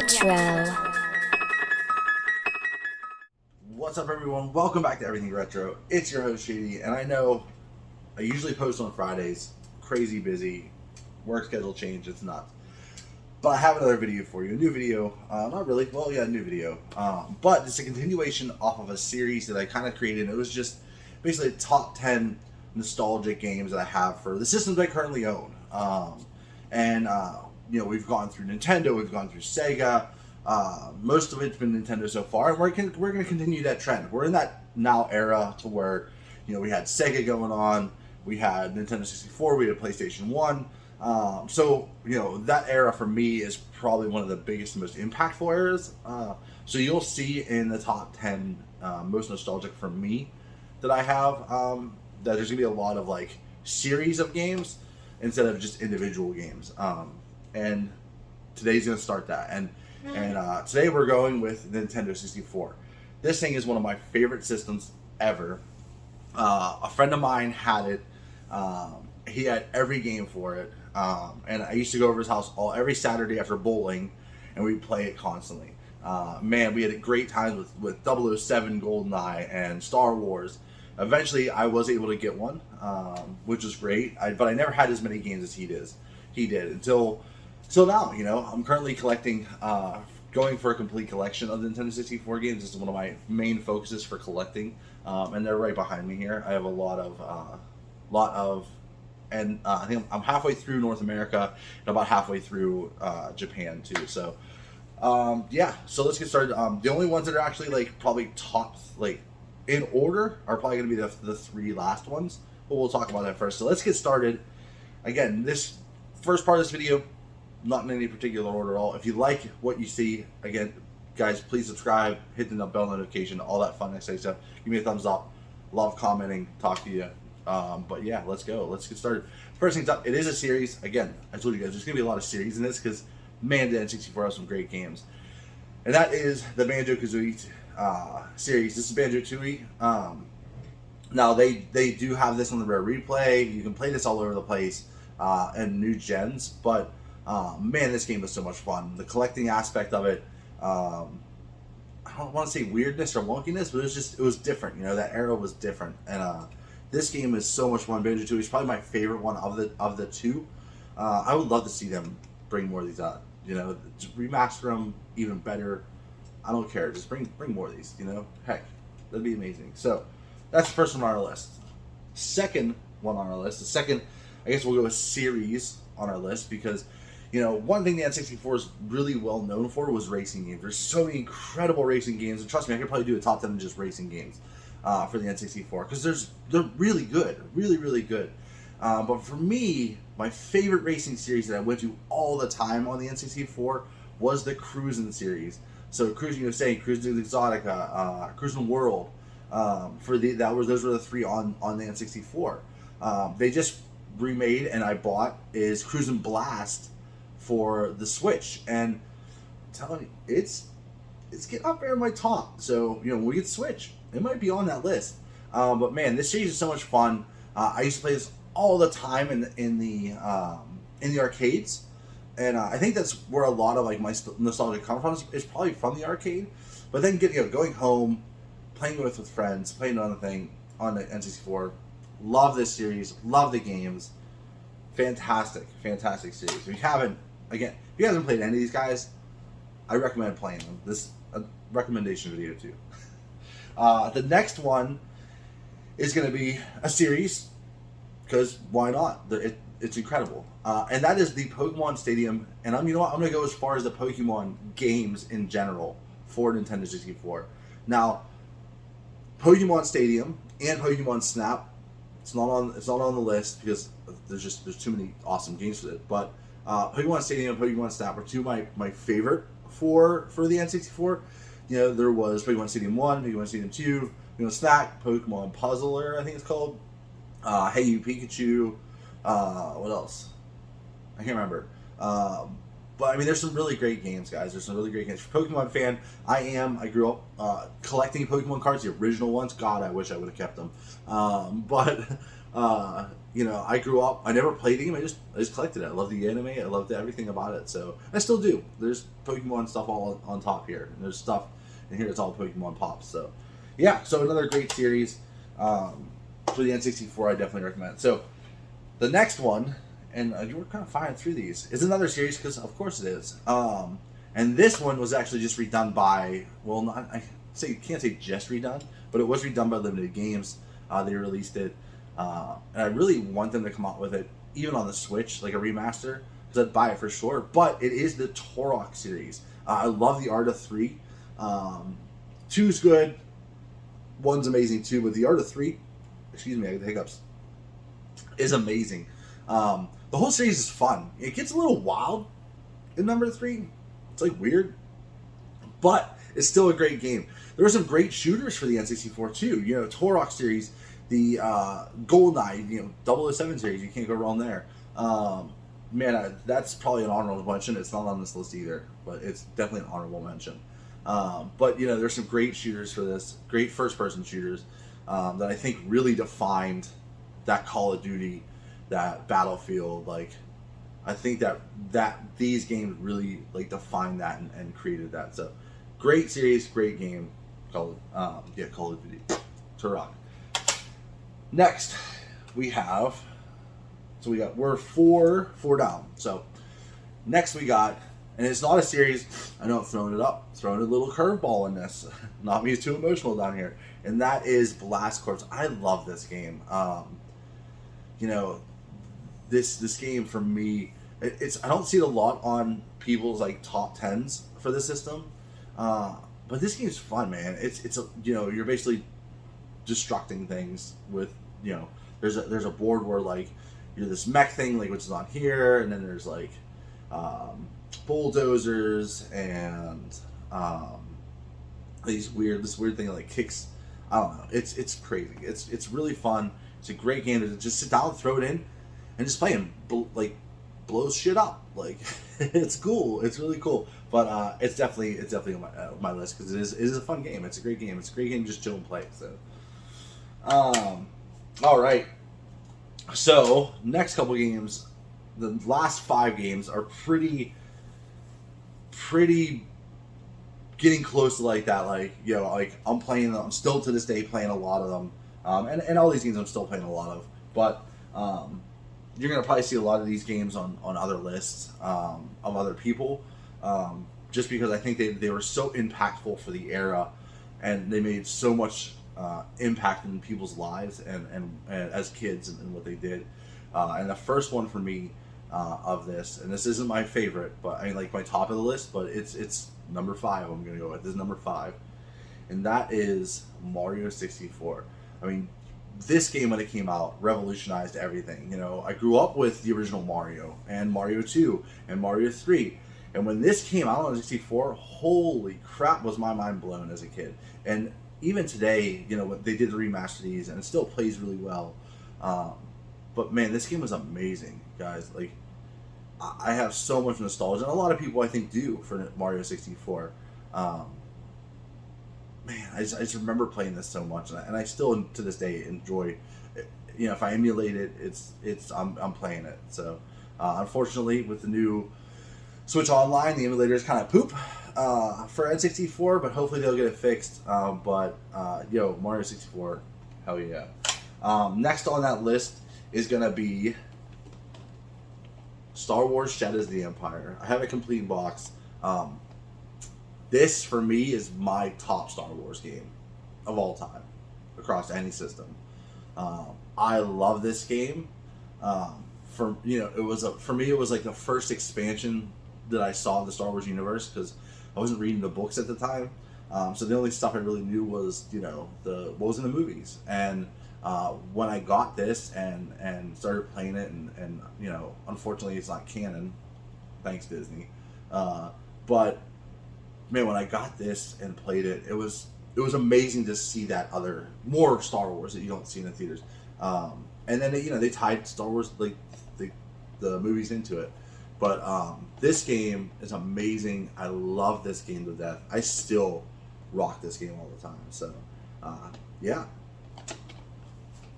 Retro. What's up, everyone? Welcome back to Everything Retro. It's your host, Shady, and I know I usually post on Fridays. Crazy busy. Work schedule change. It's nuts. But I have another video for you. A new video. Not really. Well, yeah, a new video. But it's a continuation off of a series that I kind of created. It was just basically top 10 nostalgic games that I have for the systems I currently own. We've gone through Nintendo, we've gone through Sega. Most of it's been Nintendo so far, and we're going to continue that trend. We're in that now era to where, we had Sega going on, we had Nintendo 64, we had PlayStation 1. That era for me is probably one of the biggest and most impactful eras. So you'll see in the top 10 most nostalgic for me that I have, that there's going to be a lot of like series of games instead of just individual games. And today's going to start that. And today we're going with Nintendo 64. This thing is one of my favorite systems ever. A friend of mine had it. He had every game for it. And I used to go over his house every Saturday after bowling, and we'd play it constantly. We had great times with 007 GoldenEye and Star Wars. Eventually, I was able to get one, which was great. But I never had as many games as he did until now. I'm currently collecting, going for a complete collection of the Nintendo 64 games. This is one of my main focuses for collecting, and they're right behind me here. I have a lot of, and I think I'm halfway through North America and about halfway through Japan too. So, so let's get started. The only ones that are actually probably top in order are probably going to be the three last ones, but we'll talk about that first. So let's get started. Again, this first part of this video, not in any particular order at all. If you like what you see, again, guys, please subscribe, hit the bell notification, all that fun exciting stuff. Give me a thumbs up. Love commenting, talk to you. But yeah, let's go. Let's get started. First things up, it is a series. Again, I told you guys, there's going to be a lot of series in this because, man, the N64 has some great games. And that is the BanjoKazooie series. This is BanjoKazooie. Now, they do have this on the rare replay. You can play this all over the place and new gens. But, man, this game was so much fun. The collecting aspect of it, I don't want to say weirdness or wonkiness, but it was different. That era was different. And this game is so much fun. BanjoKazooie is probably my favorite one of the two. I would love to see them bring more of these out. Just remaster them even better. I don't care. Just bring more of these. Heck, that'd be amazing. So that's the first one on our list. Second one on our list. The second, I guess we'll go with series on our list because, one thing the N64 is really well known for was racing games. There's so many incredible racing games, and trust me, I could probably do a top 10 of just racing games for the N64 because they're really good, really, really good. But for me, my favorite racing series that I went to all the time on the N64 was the Cruisin' series. So Cruisin' USA, Cruisin' Exotica, Cruisin' World. Those were the three on the N64. They just remade and I bought is Cruisin' Blast for the Switch, and I'm telling you, it's getting up there in my top. So when we get Switch, it might be on that list. But man, this series is so much fun. I used to play this all the time in the arcades. And I think that's where a lot of my nostalgia comes from. Is probably from the arcade, but then going home, playing with friends, playing on the N64. Love this series. Love the games. Fantastic series. If you haven't played any of these guys, I recommend playing them. This a recommendation video too. The next one is going to be a series because why not? It's incredible. And that is the Pokemon Stadium. And I'm going to go as far as the Pokemon games in general for Nintendo 64. Now, Pokemon Stadium and Pokemon Snap, it's not on the list because there's too many awesome games for it. But Pokemon Stadium and Pokemon Snap are two of my favorite for the N64. There was Pokemon Stadium 1, Pokemon Stadium 2, Pokemon Snap, Pokemon Puzzler, I think it's called. Hey You Pikachu. What else? I can't remember. But there's some really great games, guys. There's some really great games. For Pokemon fan, I grew up collecting Pokemon cards, the original ones. God, I wish I would have kept them. But You know, I grew up. I never played the game. I just collected it. I love the anime. I loved everything about it. So I still do. There's Pokemon stuff all on top here. And there's stuff in here that's all Pokemon pops. So yeah. So another great series for the N64. I definitely recommend. So the next one, and you were kind of flying through these, is another series because of course it is. And this one was actually just redone by, well, not, you can't say just redone, but it was redone by Limited Games. They released it, and I really want them to come out with it, even on the Switch, like a remaster, because I'd buy it for sure. But it is the Turok series. I love the art of 3. 2's good, 1's amazing too, but the art of 3, excuse me, I get the hiccups, is amazing. The whole series is fun. It gets a little wild in number 3. It's like weird, but it's still a great game. There were some great shooters for the N64 too. You know, Turok series, the GoldenEye, you know, 007 series. You can't go wrong there. Man, that's probably an honorable mention. It's not on this list either, but it's definitely an honorable mention. But you know, there's some great shooters for this. Great first-person shooters that I think really defined that Call of Duty, that Battlefield. Like, I think that these games really like defined that and created that. So, great series, great game. Call of Duty, Turok. Next, we're four down. So, next we got, and it's not a series. I know I'm throwing a little curveball in this. Not me too emotional down here, and that is Blast Corps. I love this game. You know, this game for me, I don't see it a lot on people's like top 10s for the system, but this game's fun, man. It's a, you know, you're basically destructing things with, you know, there's a board where like you're this mech thing, like, which is on here, and then there's like bulldozers and this weird thing that like kicks. I don't know. It's crazy. It's really fun. It's a great game to just sit down, throw it in, and just play, and like blows shit up. Like, it's cool. It's really cool. But it's definitely on my list because it is a fun game. It's a great game. It's a great game to just chill and play. So, all right. So next couple games, the last 5 games are pretty getting close to like that. Like, you know, like I'm playing them. I'm still to this day playing a lot of them. And all these games I'm still playing a lot of. But you're going to probably see a lot of these games on other lists of other people. Just because I think they were so impactful for the era. And they made so much impact in people's lives and as kids and what they did. And the first one for me of this, and this isn't my favorite, but I mean, like my top of the list, but it's number 5 I'm going to go with. This is number 5. And that is Mario 64. I mean, this game, when it came out, revolutionized everything. You know, I grew up with the original Mario and Mario 2 and Mario 3. And when this came out on 64, holy crap, was my mind blown as a kid. And even today, you know, they did remaster these, and it still plays really well. But man, this game was amazing, guys. Like, I have so much nostalgia, and a lot of people I think do for Mario 64. Man, I just remember playing this so much, and I still to this day enjoy it. You know, if I emulate it, I'm playing it. So unfortunately, with the new Switch Online, the emulators kind of poop for N64, but hopefully they'll get it fixed. Yo, Mario 64, hell yeah. Next on that list is gonna be Star Wars Shadows of the Empire. I have a complete box. This, for me, is my top Star Wars game of all time, across any system. I love this game. For me, it was like the first expansion that I saw of the Star Wars universe, because I wasn't reading the books at the time. So the only stuff I really knew was, you know, what was in the movies. And when I got this and started playing it, and you know, unfortunately it's not canon, thanks Disney. But man, when I got this and played it, it was amazing to see that more Star Wars that you don't see in the theaters. And then they tied Star Wars, like the movies, into it. But this game is amazing. I love this game to death. I still rock this game all the time. So yeah,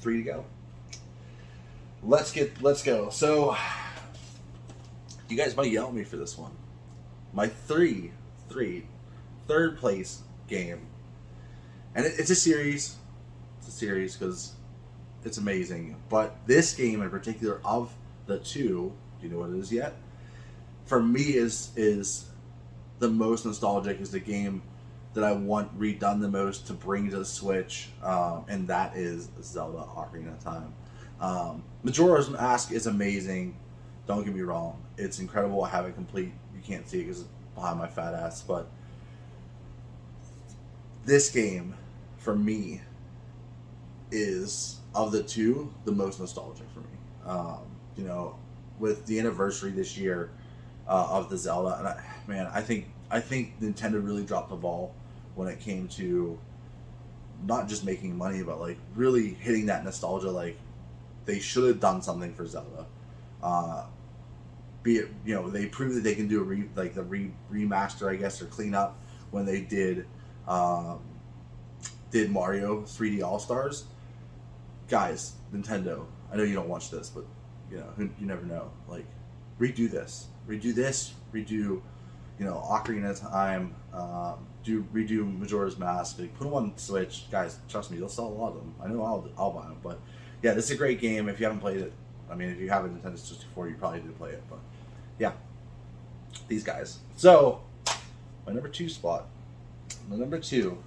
3 to go. let's go. So you guys might yell at me for this one. My third place game, and it's a series. It's a series because it's amazing. But this game in particular, of the two, do you know what it is yet? For me, is the most nostalgic. Is the game that I want redone the most to bring to the Switch, and that is Zelda: Ocarina of Time. Majora's Mask is amazing. Don't get me wrong; it's incredible. I have it complete. You can't see it because it's behind my fat ass, but this game, for me, is, of the two, the most nostalgic for me. You know, with the anniversary this year of the Zelda, and I think Nintendo really dropped the ball when it came to not just making money, but like really hitting that nostalgia. Like, they should have done something for Zelda. Be it, you know, they proved that they can do a remaster, I guess, or cleanup when they did Mario 3D All Stars. Guys, Nintendo, I know you don't watch this, but you know, you never know. Like, redo this, redo, you know, Ocarina of Time, redo Majora's Mask. Like, put them on Switch, guys. Trust me, they'll sell a lot of them. I know I'll buy them. But yeah, this is a great game. If you haven't played it, I mean, if you have a Nintendo 64, you probably did play it. But yeah, these guys. So my number two spot. My number two,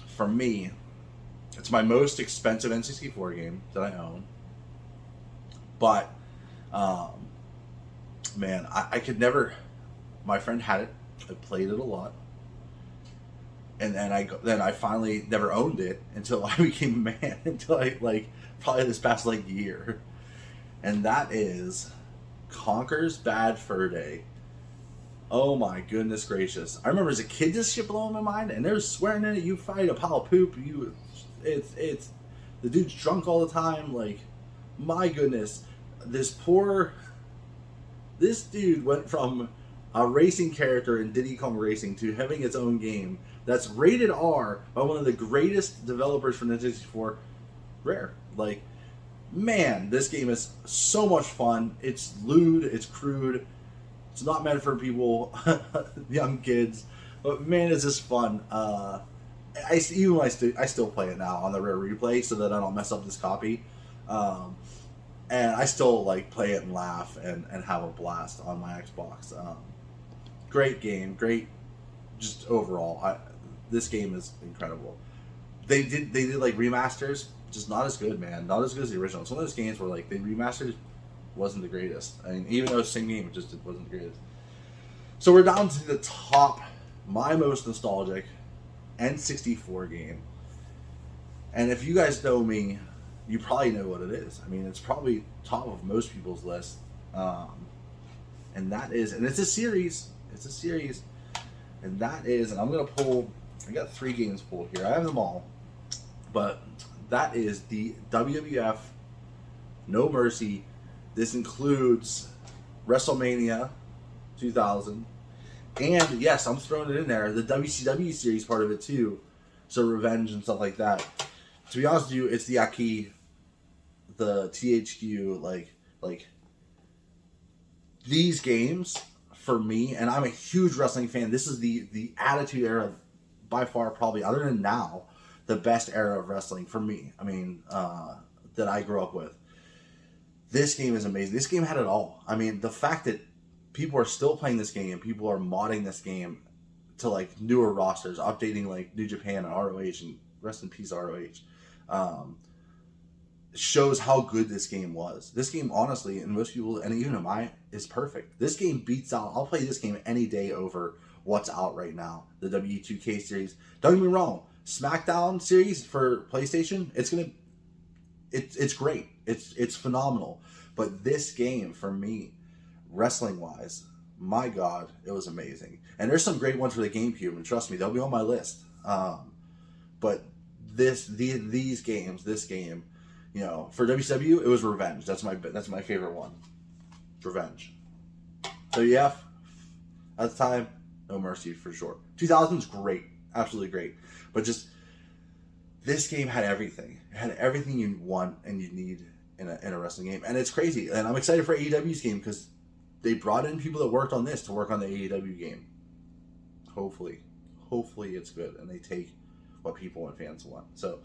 for me, it's my most expensive N64 game that I own. But man, I could never. My friend had it. I played it a lot, and then I finally never owned it until I became a man. Until I, like, probably this past like year, and that is Conker's Bad Fur Day. Oh my goodness gracious! I remember as a kid this shit blowing my mind, and they're swearing in it. You fight a pile of poop. It's the dude's drunk all the time. Like, my goodness, this dude went from a racing character in Diddy Kong Racing to having its own game that's rated R by one of the greatest developers for Nintendo 64, Rare. Like, man, this game is so much fun. It's lewd, it's crude, it's not meant for people, young kids, but man, it's just fun. I still play it now on the Rare Replay so that I don't mess up this copy. And I still like play it and laugh and have a blast on my Xbox. Great game, great, just overall. This game is incredible. They did like remasters, just not as good, man. Not as good as the original. It's one of those games where like they remastered wasn't the greatest. I mean, even though it's the same game, it just wasn't the greatest. So we're down to the top, my most nostalgic N64 game. And if you guys know me, you probably know what it is. I mean, it's probably top of most people's list. And that is, and it's a series. It's a series. And that is, and I'm going to pull, I got 3 games pulled here. I have them all. But that is the WWF No Mercy. This includes WrestleMania 2000. And yes, I'm throwing it in there. The WCW series part of it too. So Revenge and stuff like that. To be honest with you, it's the Aki, the THQ, like these games for me, and I'm a huge wrestling fan. This is the Attitude Era, by far, probably other than now, the best era of wrestling for me. I mean, that I grew up with. This game is amazing. This game had it all. I mean, the fact that people are still playing this game, people are modding this game to like newer rosters, updating like New Japan and ROH, and rest in peace ROH. Shows how good this game was. This game, honestly, and most people, and even I, is perfect. This game beats out. I'll play this game any day over what's out right now. The W2K series. Don't get me wrong. SmackDown series for PlayStation. It's great. It's phenomenal. But this game, for me, wrestling wise, my God, it was amazing. And there's some great ones for the GameCube, and trust me, they'll be on my list. But these games, this game, you know, for WCW, it was Revenge. That's my favorite one. Revenge. WF, at the time, No Mercy for sure. 2000's great, absolutely great. But just this game had everything. It had everything you want and you need in a wrestling game, and it's crazy. And I'm excited for AEW's game because they brought in people that worked on this to work on the AEW game. Hopefully it's good, and they take what people and fans want. So,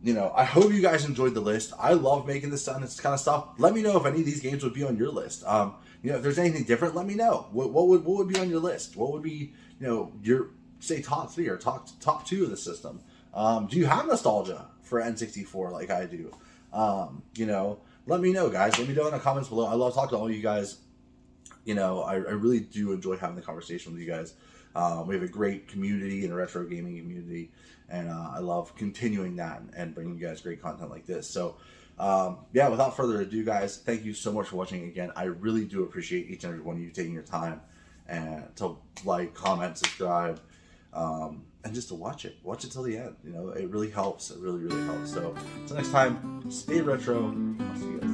you know, I hope you guys enjoyed the list. I love making this kind of stuff. Let me know if any of these games would be on your list. You know, if there's anything different, let me know. What would be on your list? What would be, you know, your, say, top 3 or top 2 of the system? Do you have nostalgia for N64 like I do? You know, let me know, guys. Let me know in the comments below. I love talking to all you guys. You know, I really do enjoy having the conversation with you guys. We have a great community and a retro gaming community, and I love continuing that and bringing you guys great content like this. So, yeah, without further ado, guys, thank you so much for watching again. I really do appreciate each and every one of you taking your time and to like, comment, subscribe, and just to watch it till the end. You know, it really helps. It really helps. So until next time, stay retro. I'll see you guys.